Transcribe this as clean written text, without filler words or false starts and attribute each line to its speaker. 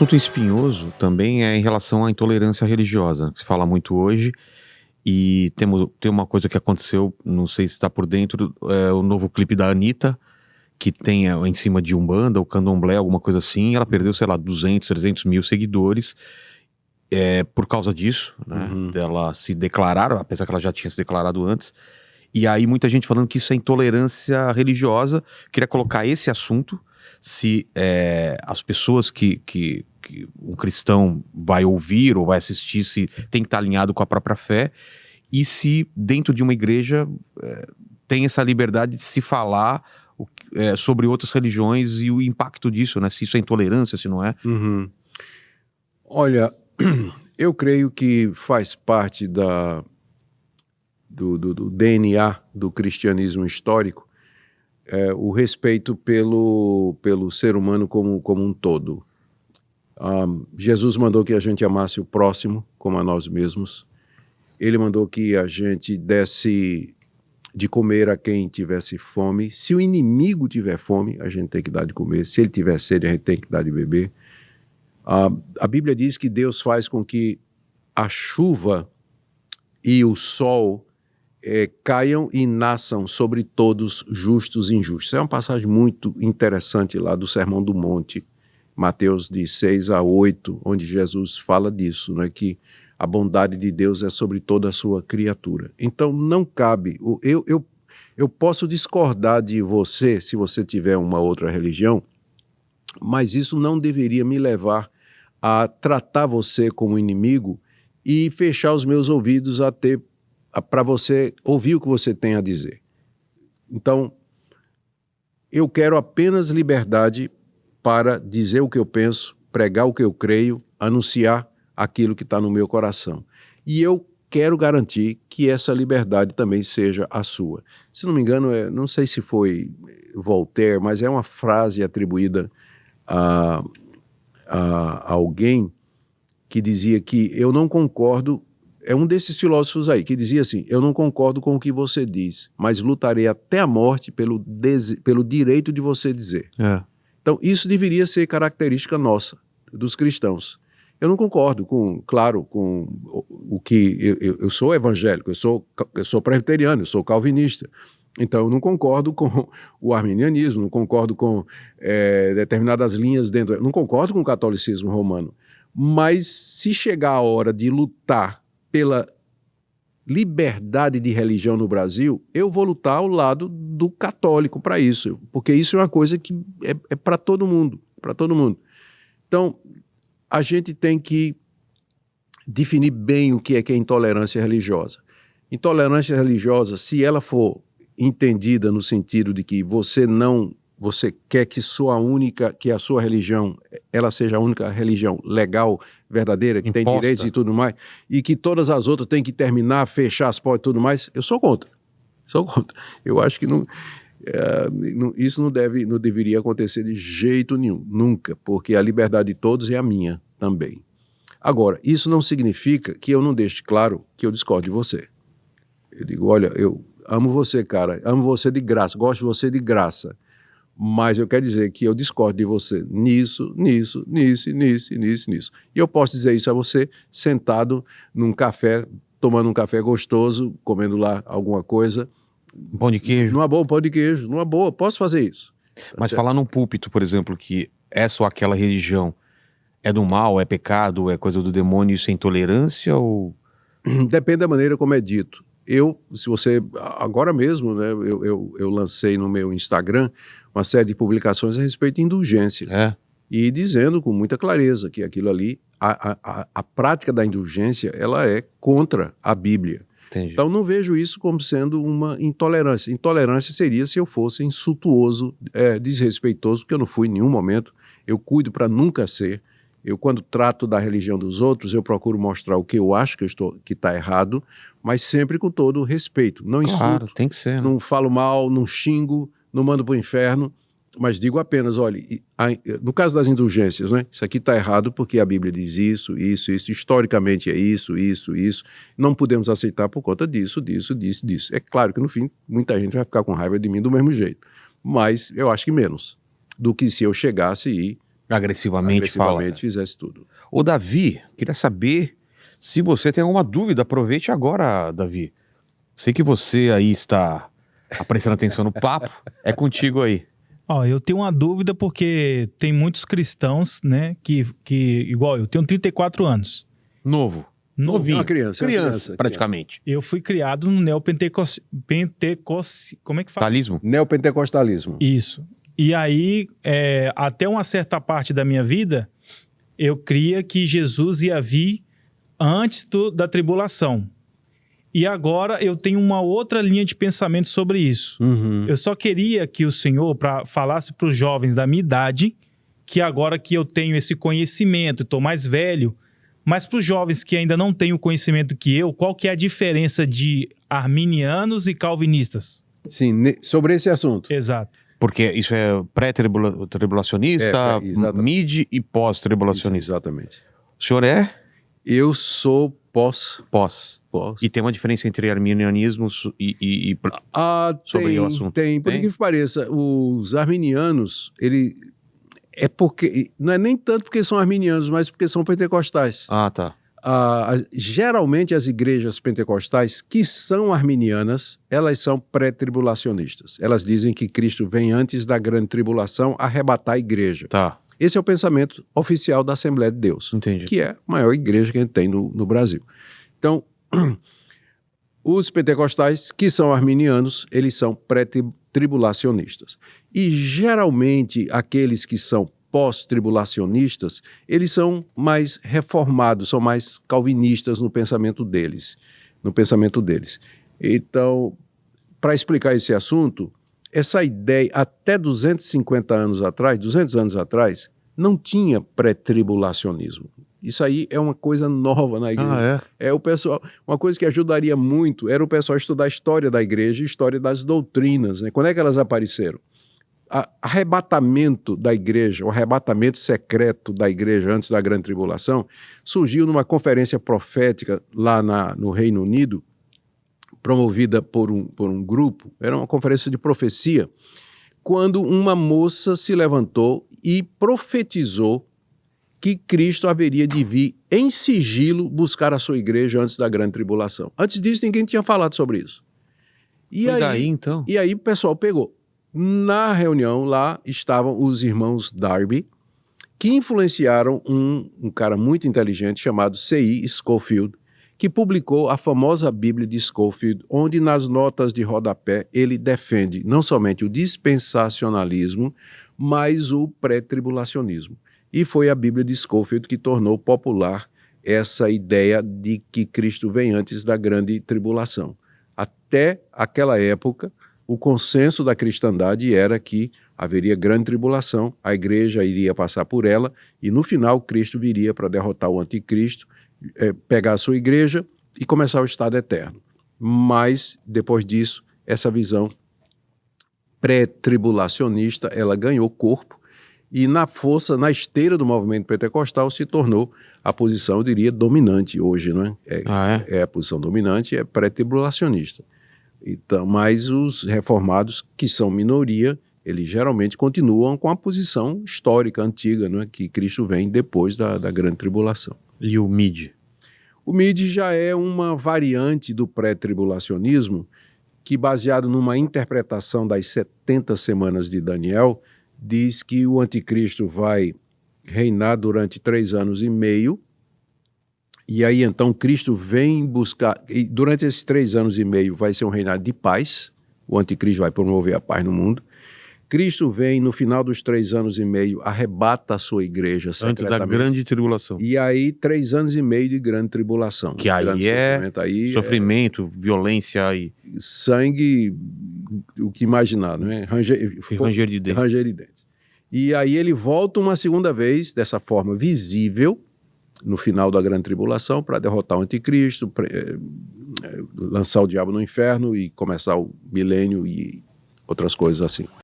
Speaker 1: assunto espinhoso também é em relação à intolerância religiosa, que se fala muito hoje, e tem uma coisa que aconteceu, não sei se está por dentro, o novo clipe da Anitta, que tem em cima de Umbanda, ou Candomblé, alguma coisa assim, ela perdeu, sei lá, 200, 300 mil seguidores, por causa disso, né,
Speaker 2: Uhum.
Speaker 1: dela se declarar, apesar que ela já tinha se declarado antes, e aí muita gente falando que isso é intolerância religiosa. Queria colocar esse assunto, se as pessoas que um cristão vai ouvir ou vai assistir, se tem que estar alinhado com a própria fé, e se dentro de uma igreja tem essa liberdade de se falar sobre outras religiões e o impacto disso, né? Se isso é intolerância, se não é.
Speaker 2: Uhum. Olha, eu creio que faz parte do DNA do cristianismo histórico o respeito pelo ser humano como um todo. Jesus mandou que a gente amasse o próximo como a nós mesmos. Ele mandou que a gente desse de comer a quem tivesse fome. Se o inimigo tiver fome, a gente tem que dar de comer. Se ele tiver sede, a gente tem que dar de beber. A Bíblia diz que Deus faz com que a chuva e o sol caiam e nasçam sobre todos, justos e injustos. É uma passagem muito interessante lá do Sermão do Monte, Mateus de 6-8, onde Jesus fala disso, né, que a bondade de Deus é sobre toda a sua criatura. Então não cabe, eu posso discordar de você se você tiver uma outra religião, mas isso não deveria me levar a tratar você como inimigo e fechar os meus ouvidos para você ouvir o que você tem a dizer. Então, eu quero apenas liberdade para dizer o que eu penso, pregar o que eu creio, anunciar aquilo que está no meu coração. E eu quero garantir que essa liberdade também seja a sua. Se não me engano, não sei se foi Voltaire, mas é uma frase atribuída a alguém que dizia que eu não concordo, é um desses filósofos aí, que dizia assim, eu não concordo com o que você diz, mas lutarei até a morte pelo direito de você dizer. Então, isso deveria ser característica nossa, dos cristãos. Eu não concordo com o que... Eu sou evangélico, eu sou presbiteriano, eu sou calvinista. Então, eu não concordo com o arminianismo, não concordo com determinadas linhas dentro... Não concordo com o catolicismo romano. Mas se chegar a hora de lutar pela liberdade de religião no Brasil, eu vou lutar ao lado do católico para isso, porque isso é uma coisa que é para todo mundo, para todo mundo. Então, a gente tem que definir bem o que é intolerância religiosa. Intolerância religiosa, se ela for entendida no sentido de que você quer que a sua religião, ela seja a única religião legal, verdadeira, que tem direitos e tudo mais, e que todas as outras têm que terminar, fechar as portas e tudo mais, eu sou contra. Eu acho que isso não deveria acontecer de jeito nenhum, nunca, porque a liberdade de todos é a minha também. Agora, isso não significa que eu não deixe claro que eu discordo de você. Eu digo, olha, eu amo você, cara, amo você de graça, gosto de você de graça, mas eu quero dizer que eu discordo de você nisso. E eu posso dizer isso a você sentado num café, tomando um café gostoso, comendo lá alguma coisa.
Speaker 1: Pão de queijo.
Speaker 2: Numa boa, pão de queijo, numa boa, posso fazer isso.
Speaker 1: Mas falar num púlpito, por exemplo, que essa ou aquela religião é do mal, é pecado, é coisa do demônio, isso é intolerância ou...
Speaker 2: Depende da maneira como é dito. Se você, agora mesmo, né, eu lancei no meu Instagram uma série de publicações a respeito de indulgências. E dizendo com muita clareza que aquilo ali, a prática da indulgência, ela é contra a Bíblia.
Speaker 1: Entendi.
Speaker 2: Então não vejo isso como sendo uma intolerância. Intolerância seria se eu fosse insultuoso, desrespeitoso, porque eu não fui em nenhum momento. Eu cuido para nunca ser. Eu, quando trato da religião dos outros, eu procuro mostrar o que eu acho que está errado, mas sempre com todo o respeito. Não insulto,
Speaker 1: claro, tem que ser, né?
Speaker 2: Não falo mal, não xingo, não mando para o inferno, mas digo apenas, olha, no caso das indulgências, né, isso aqui está errado porque a Bíblia diz isso, historicamente é isso. Não podemos aceitar por conta disso. É claro que no fim muita gente vai ficar com raiva de mim do mesmo jeito, mas eu acho que menos do que se eu chegasse e
Speaker 1: Agressivamente fala.
Speaker 2: fizesse tudo.
Speaker 1: Ô, Davi, queria saber se você tem alguma dúvida. Aproveite agora, Davi. Sei que você aí está prestando atenção no papo. É contigo aí.
Speaker 3: Ó, eu tenho uma dúvida porque tem muitos cristãos, né, que igual eu tenho 34 anos.
Speaker 1: Novo.
Speaker 2: É
Speaker 1: Novinho.
Speaker 2: uma criança.
Speaker 1: Praticamente.
Speaker 3: Eu fui criado no como é que fala?
Speaker 1: Talismo?
Speaker 2: Neopentecostalismo.
Speaker 3: Isso. E aí, até uma certa parte da minha vida, eu cria que Jesus ia vir antes da tribulação. E agora eu tenho uma outra linha de pensamento sobre isso.
Speaker 2: Uhum.
Speaker 3: Eu só queria que o Senhor falasse para os jovens da minha idade, que agora que eu tenho esse conhecimento, estou mais velho, mas para os jovens que ainda não têm o conhecimento que eu, qual que é a diferença de arminianos e calvinistas?
Speaker 2: Sim, sobre esse assunto.
Speaker 3: Exato.
Speaker 1: Porque isso é pré-tribulacionista, mid e pós-tribulacionista.
Speaker 2: Exatamente.
Speaker 1: O senhor é?
Speaker 2: Eu sou pós.
Speaker 1: E tem uma diferença entre arminianismo e sobre o assunto?
Speaker 2: Tem. Por que pareça, os arminianos, é porque, não é nem tanto porque são arminianos, mas porque são pentecostais.
Speaker 1: Ah, tá.
Speaker 2: Geralmente as igrejas pentecostais que são arminianas, elas são pré-tribulacionistas. Elas dizem que Cristo vem antes da grande tribulação arrebatar a igreja.
Speaker 1: Tá.
Speaker 2: Esse é o pensamento oficial da Assembleia de Deus.
Speaker 1: Entendi.
Speaker 2: Que é a maior igreja que a gente tem no Brasil. Então, os pentecostais, que são arminianos, eles são pré-tribulacionistas. E geralmente aqueles que são pós-tribulacionistas, eles são mais reformados, são mais calvinistas no pensamento deles. Então, para explicar esse assunto, essa ideia, até 200 anos atrás, não tinha pré-tribulacionismo. Isso aí é uma coisa nova na igreja. O pessoal, uma coisa que ajudaria muito era o pessoal estudar a história da igreja e a história das doutrinas, né? Quando é que elas apareceram? Arrebatamento da igreja, o arrebatamento secreto da igreja antes da grande tribulação, surgiu numa conferência profética lá no Reino Unido, promovida por um grupo, era uma conferência de profecia, quando uma moça se levantou e profetizou que Cristo haveria de vir em sigilo buscar a sua igreja antes da grande tribulação. Antes disso, ninguém tinha falado sobre isso. E
Speaker 1: daí, então?
Speaker 2: E aí o pessoal pegou. Na reunião lá estavam os irmãos Darby, que influenciaram um cara muito inteligente chamado C.I. Scofield, que publicou a famosa Bíblia de Scofield, onde nas notas de rodapé ele defende não somente o dispensacionalismo, mas o pré-tribulacionismo. E foi a Bíblia de Scofield que tornou popular essa ideia de que Cristo vem antes da grande tribulação. Até aquela época, o consenso da cristandade era que haveria grande tribulação, a igreja iria passar por ela e no final Cristo viria para derrotar o anticristo, pegar a sua igreja e começar o estado eterno. Mas, depois disso, essa visão pré-tribulacionista, ela ganhou corpo e na esteira do movimento pentecostal se tornou a posição, eu diria, dominante hoje, não é? A posição dominante é pré-tribulacionista. Então, mas os reformados, que são minoria, eles geralmente continuam com a posição histórica, antiga, não é? Que Cristo vem depois da grande tribulação.
Speaker 1: E o MID?
Speaker 2: O MID já é uma variante do pré-tribulacionismo que, baseado numa interpretação das 70 semanas de Daniel, diz que o anticristo vai reinar durante 3 anos e meio, e aí então Cristo vem buscar, e durante esses 3 anos e meio vai ser um reinado de paz, o anticristo vai promover a paz no mundo. Cristo vem no final dos 3 anos e meio, arrebata a sua igreja secretamente.
Speaker 1: Antes da grande tribulação.
Speaker 2: E aí 3 anos e meio de grande tribulação.
Speaker 1: Que aí sofrimento, violência e...
Speaker 2: Sangue, o que imaginar, não é?
Speaker 1: Ranger de dentes.
Speaker 2: Ranger de dentes. E aí ele volta uma segunda vez, dessa forma visível, no final da grande tribulação, para derrotar o anticristo, lançar o diabo no inferno e começar o milênio e outras coisas assim.